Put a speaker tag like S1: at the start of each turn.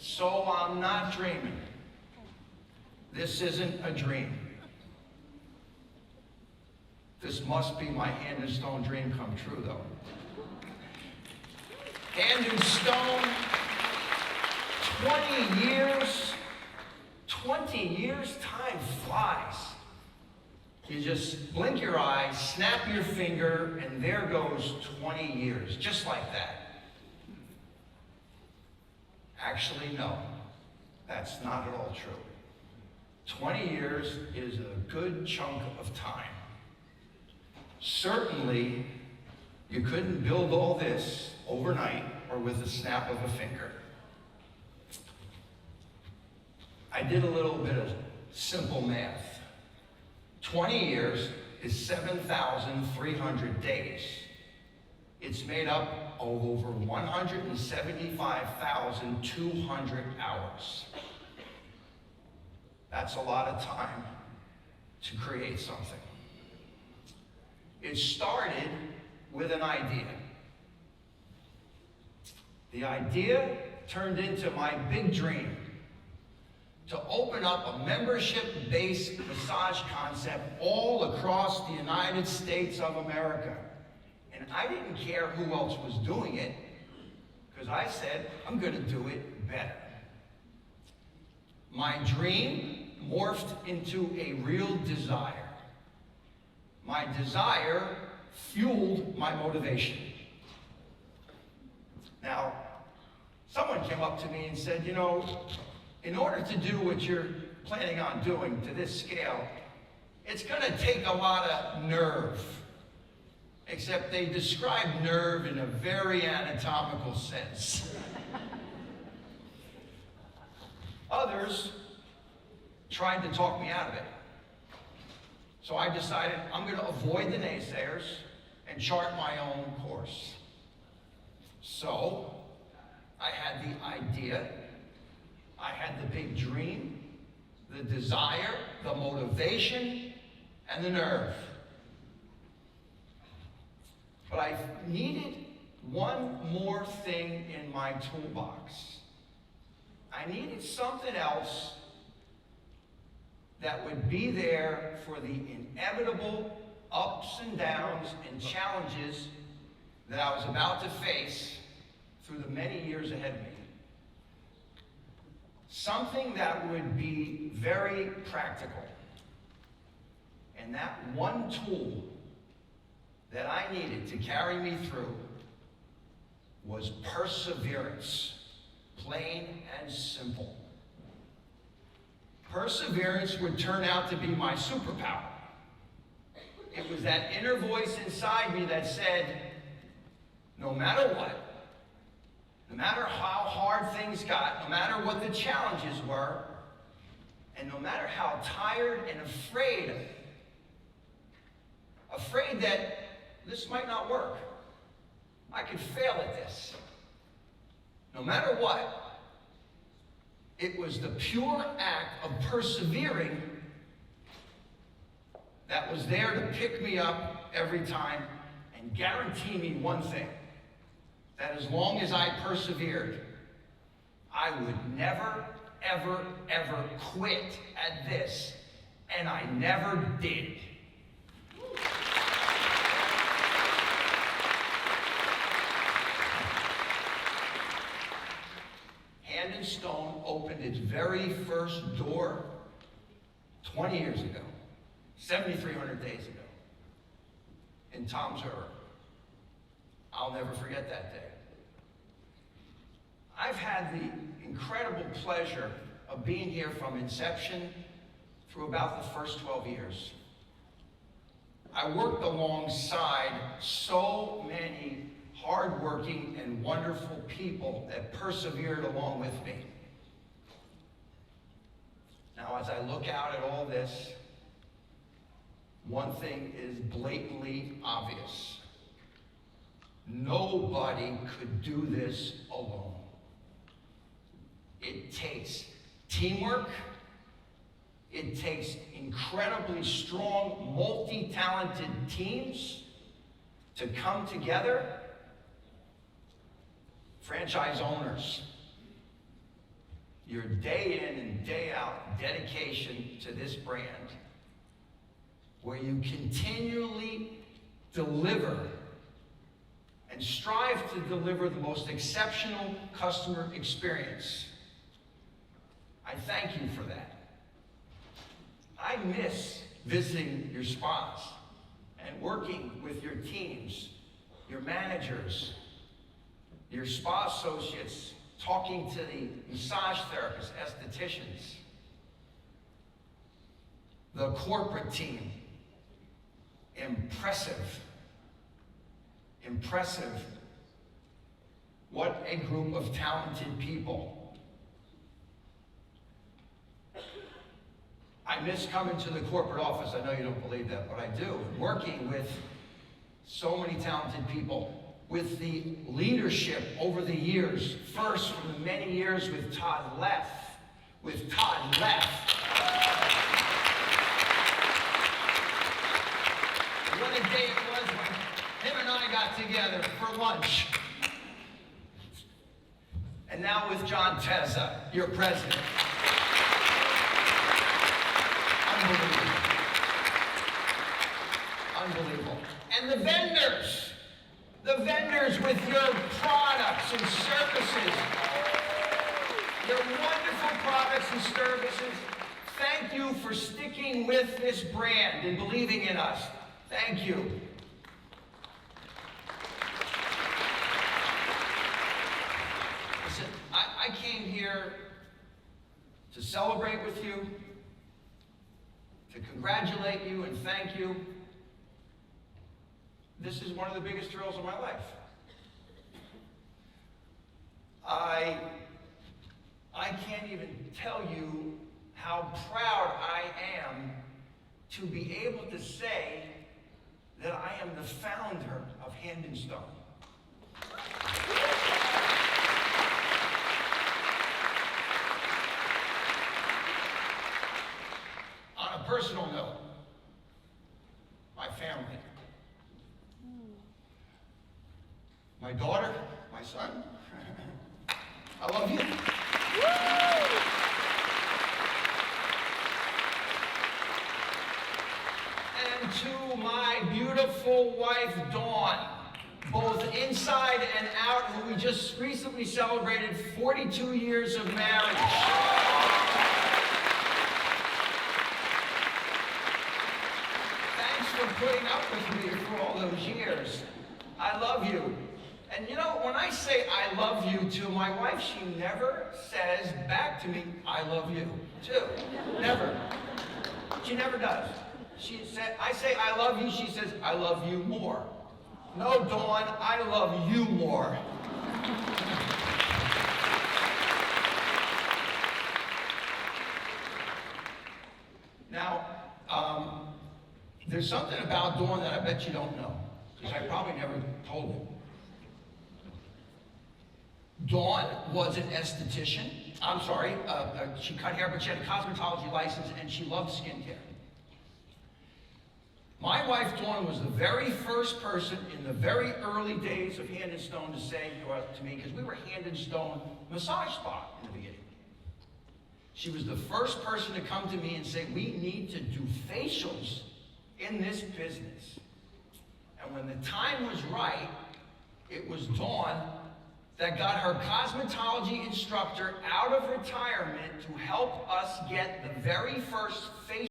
S1: So I'm not dreaming. This isn't a dream. This must be my Hand and Stone dream come true, though. Hand and Stone, 20 years. 20 years, time flies. You just blink your eyes, snap your finger, and there goes 20 years, just like that. Actually, no, that's not at all true. 20 years is a good chunk of time. Certainly, you couldn't build all this overnight or with a snap of a finger. I did a little bit of simple math. 20 years is 7,300 days. It's made up of over 175,200 hours. That's a lot of time to create something. It started with an idea. The idea turned into my big dream to open up a membership-based massage concept all across the United States of America. And I didn't care who else was doing it, because I said, I'm going to do it better. My dream morphed into a real desire. My desire fueled my motivation. Now, someone came up to me and said, you know, in order to do what you're planning on doing to this scale, it's going to take a lot of nerve. Except they describe nerve in a very anatomical sense. Others tried to talk me out of it. So I decided I'm going to avoid the naysayers and chart my own course. So I had the idea, I had the big dream, the desire, the motivation, and the nerve. But I needed one more thing in my toolbox. I needed something else that would be there for the inevitable ups and downs and challenges that I was about to face through the many years ahead of me. Something that would be very practical. And that one tool that I needed to carry me through was perseverance, plain and simple. Perseverance would turn out to be my superpower. It was that inner voice inside me that said, no matter what, no matter how hard things got, no matter what the challenges were, and no matter how tired and afraid that this might not work, I could fail at this. No matter what, it was the pure act of persevering that was there to pick me up every time and guarantee me one thing, that as long as I persevered, I would never, ever, ever quit at this, and I never did. Hand and Stone opened its very first door 20 years ago, 7,300 days ago, in Toms River. I'll never forget that day. I've had the incredible pleasure of being here from inception through about the first 12 years. I worked alongside so many hardworking and wonderful people that persevered along with me. Now, as I look out at all this, one thing is blatantly obvious. Nobody could do this alone. It takes teamwork. It takes incredibly strong, multi-talented teams to come together. Franchise owners, your day in and day out dedication to this brand, where you continually deliver and strive to deliver the most exceptional customer experience. I thank you for that. I miss visiting your spas and working with your teams, your managers, your spa associates, talking to the massage therapists, estheticians, the corporate team. Impressive. Impressive. What a group of talented people. I miss coming to the corporate office. I know you don't believe that, but I do. Working with so many talented people, with the leadership over the years. First, from the many years with Todd Leff. With Todd Leff. What a day it was when him and I got together for lunch. And now with John Tezza, your president. Unbelievable. Unbelievable. And the vendors with your products and services, your wonderful products and services. Thank you for sticking with this brand and believing in us. Thank you. Listen, I came here to celebrate with you, to congratulate you and thank you. This is one of the biggest thrills of my life. I can't even tell you how proud I am to be able to say that I am the founder of Hand and Stone. On a personal note, my family. My daughter, my son, I love you. And to my beautiful wife, Dawn, both inside and out, who we just recently celebrated 42 years of marriage. Thanks for putting up with me for all those years. I love you. And you know, when I say I love you to my wife, she never says back to me, I love you too. Never. She never does. I say I love you, she says I love you more. No, Dawn, I love you more. Now, there's something about Dawn that I bet you don't know, because I probably never told you. Dawn was an esthetician. I'm sorry, she cut hair, but she had a cosmetology license and she loved skincare. My wife, Dawn, was the very first person in the very early days of Hand and Stone to say to me, because we were Hand and Stone massage spa in the beginning. She was the first person to come to me and say, we need to do facials in this business. And when the time was right, it was Dawn that got her cosmetology instructor out of retirement to help us get the very first facial